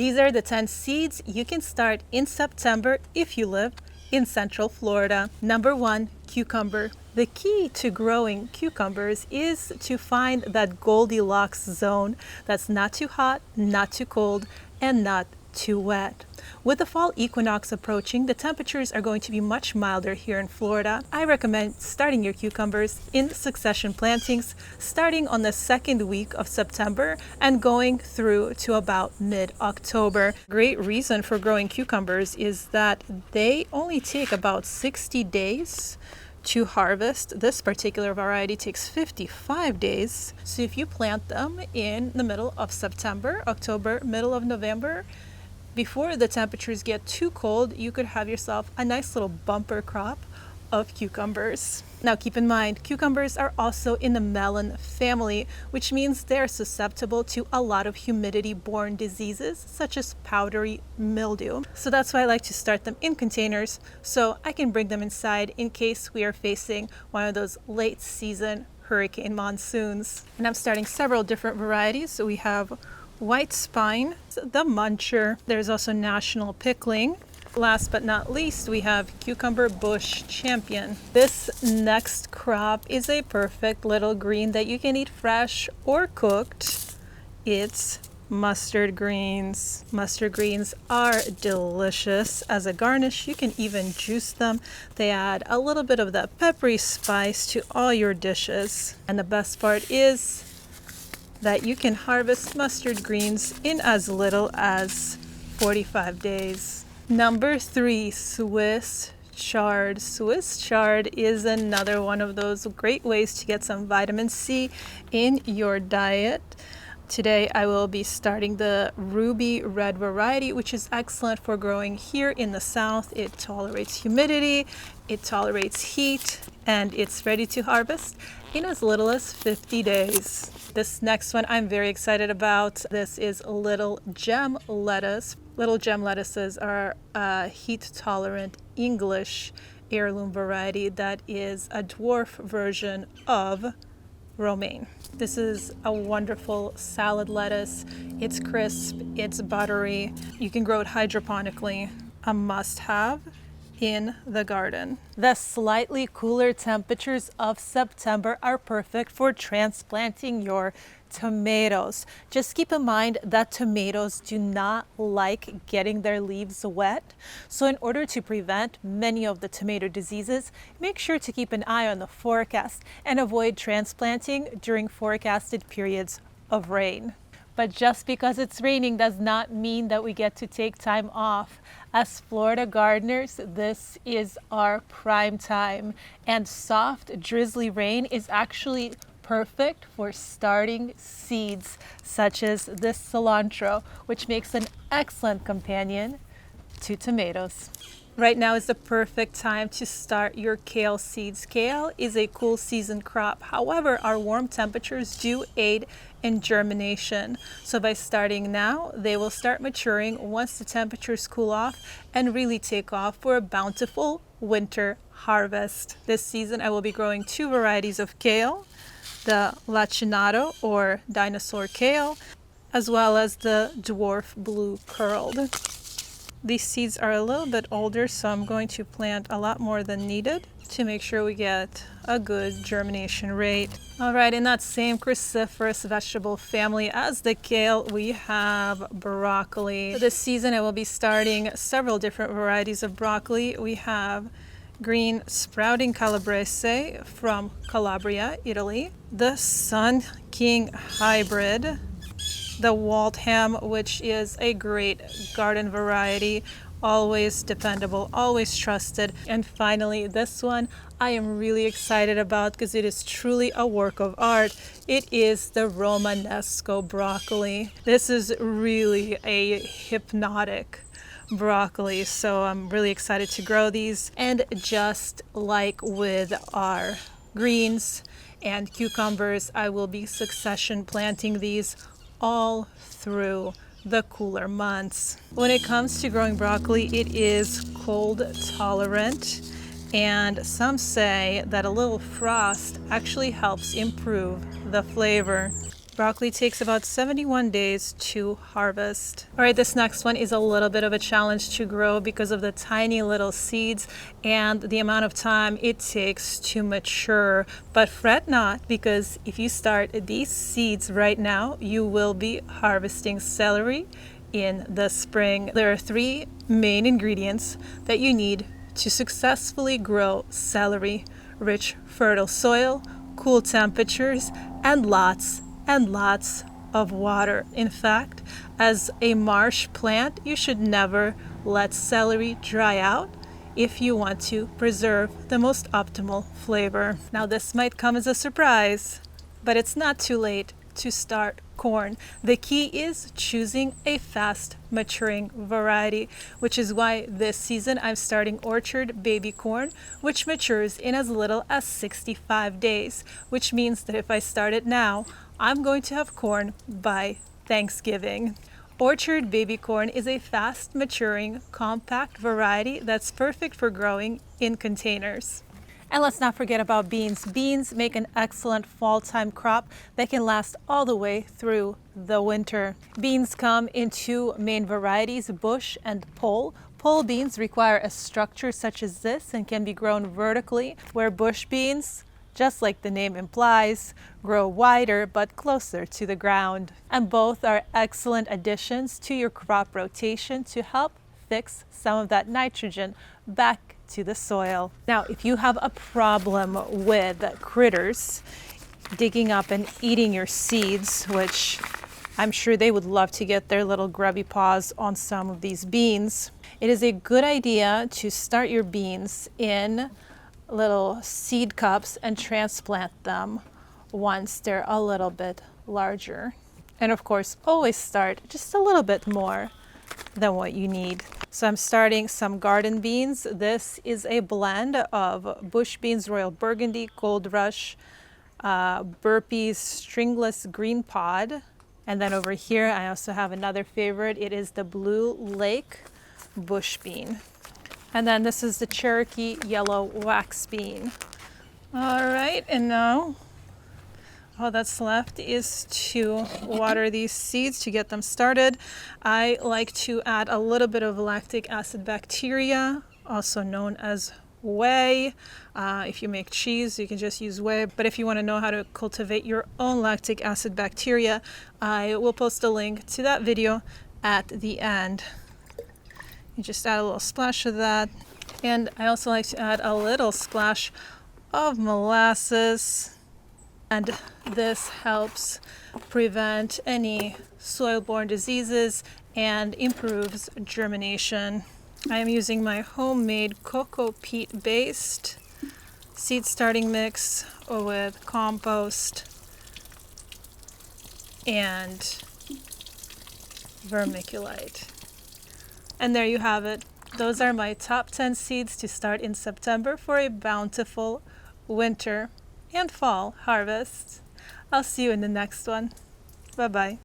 These are the 10 seeds you can start in September if you live in Central Florida. Number 1, cucumber. The key to growing cucumbers is to find that Goldilocks zone that's not too hot, not too cold, and not too wet. With the fall equinox approaching, the temperatures are going to be much milder here in Florida. I recommend starting your cucumbers in succession plantings, starting on the second week of September and going through to about mid-October. Great reason for growing cucumbers is that they only take about 60 days to harvest. This particular variety takes 55 days. So if you plant them in the middle of September, October, middle of November, before the temperatures get too cold, you could have yourself a nice little bumper crop of cucumbers. Now keep in mind, cucumbers are also in the melon family, which means they're susceptible to a lot of humidity-borne diseases such as powdery mildew. So that's why I like to start them in containers so I can bring them inside in case we are facing one of those late season hurricane monsoons. And I'm starting several different varieties. So we have White Spine, the Muncher. There's also National Pickling. Last but not least, we have Cucumber Bush Champion. This next crop is a perfect little green that you can eat fresh or cooked. It's mustard greens. Mustard greens are delicious as a garnish. You can even juice them. They add a little bit of that peppery spice to all your dishes. And the best part is that you can harvest mustard greens in as little as 45 days. Number 3, Swiss Chard. Swiss Chard is another one of those great ways to get some vitamin C in your diet. Today I will be starting the Ruby Red variety, which is excellent for growing here in the south. It tolerates humidity, it tolerates heat, and it's ready to harvest in as little as 50 days. This next one I'm very excited about. This is Little Gem Lettuce. Little Gem lettuces are a heat-tolerant English heirloom variety that is a dwarf version of romaine. This is a wonderful salad lettuce. It's crisp, it's buttery. You can grow it hydroponically. A must-have in the garden. The slightly cooler temperatures of September are perfect for transplanting your tomatoes. Just keep in mind that tomatoes do not like getting their leaves wet. So in order to prevent many of the tomato diseases, make sure to keep an eye on the forecast and avoid transplanting during forecasted periods of rain. But just because it's raining does not mean that we get to take time off. As Florida gardeners, this is our prime time, and soft, drizzly rain is actually perfect for starting seeds such as this cilantro, which makes an excellent companion to tomatoes. Right now is the perfect time to start your kale seeds. Kale is a cool season crop. However, our warm temperatures do aid in germination. So by starting now, they will start maturing once the temperatures cool off and really take off for a bountiful winter harvest. This season, I will be growing 2 varieties of kale, the lacinato or dinosaur kale, as well as the dwarf blue curled. These seeds are a little bit older, so I'm going to plant a lot more than needed to make sure we get a good germination rate. All right, in that same cruciferous vegetable family as the kale, we have broccoli. This season, I will be starting several different varieties of broccoli. We have green sprouting calabrese from Calabria, Italy, the Sun King hybrid, the Waltham, which is a great garden variety, always dependable, always trusted. And finally, this one I am really excited about because it is truly a work of art. It is the Romanesco broccoli. This is really a hypnotic broccoli, so I'm really excited to grow these. And just like with our greens and cucumbers, I will be succession planting these all through the cooler months. When it comes to growing broccoli, it is cold tolerant, and some say that a little frost actually helps improve the flavor. Broccoli takes about 71 days to harvest. All right, this next one is a little bit of a challenge to grow because of the tiny little seeds and the amount of time it takes to mature. But fret not, because if you start these seeds right now, you will be harvesting celery in the spring. There are 3 main ingredients that you need to successfully grow celery: rich, fertile soil, cool temperatures, and lots of water. In fact, as a marsh plant, you should never let celery dry out if you want to preserve the most optimal flavor. Now, this might come as a surprise, but it's not too late to start corn. The key is choosing a fast maturing variety, which is why this season I'm starting Orchard baby corn, which matures in as little as 65 days, which means that if I start it now, I'm going to have corn by Thanksgiving. Orchard baby corn is a fast maturing compact variety that's perfect for growing in containers. And let's not forget about beans. Beans make an excellent fall-time crop that can last all the way through the winter. Beans come in 2 main varieties, bush and pole. Pole beans require a structure such as this and can be grown vertically, where bush beans, just like the name implies, grow wider but closer to the ground. And both are excellent additions to your crop rotation to help fix some of that nitrogen back to the soil. Now, if you have a problem with critters digging up and eating your seeds, which I'm sure they would love to get their little grubby paws on some of these beans, it is a good idea to start your beans in little seed cups and transplant them once they're a little bit larger. And of course, always start just a little bit more than what you need. So I'm starting some garden beans. This is a blend of bush beans, Royal Burgundy, Gold Rush, Burpee's Stringless Green Pod. And then over here, I also have another favorite. It is the Blue Lake Bush Bean. And then this is the Cherokee Yellow Wax Bean. All right, and now all that's left is to water these seeds to get them started. I like to add a little bit of lactic acid bacteria, also known as whey. If you make cheese, you can just use whey. But if you want to know how to cultivate your own lactic acid bacteria, I will post a link to that video at the end. You just add a little splash of that. And I also like to add a little splash of molasses. And this helps prevent any soil-borne diseases and improves germination. I am using my homemade cocoa peat based seed starting mix with compost and vermiculite. And there you have it. Those are my top 10 seeds to start in September for a bountiful winter and fall harvest. I'll see you in the next one. Bye-bye.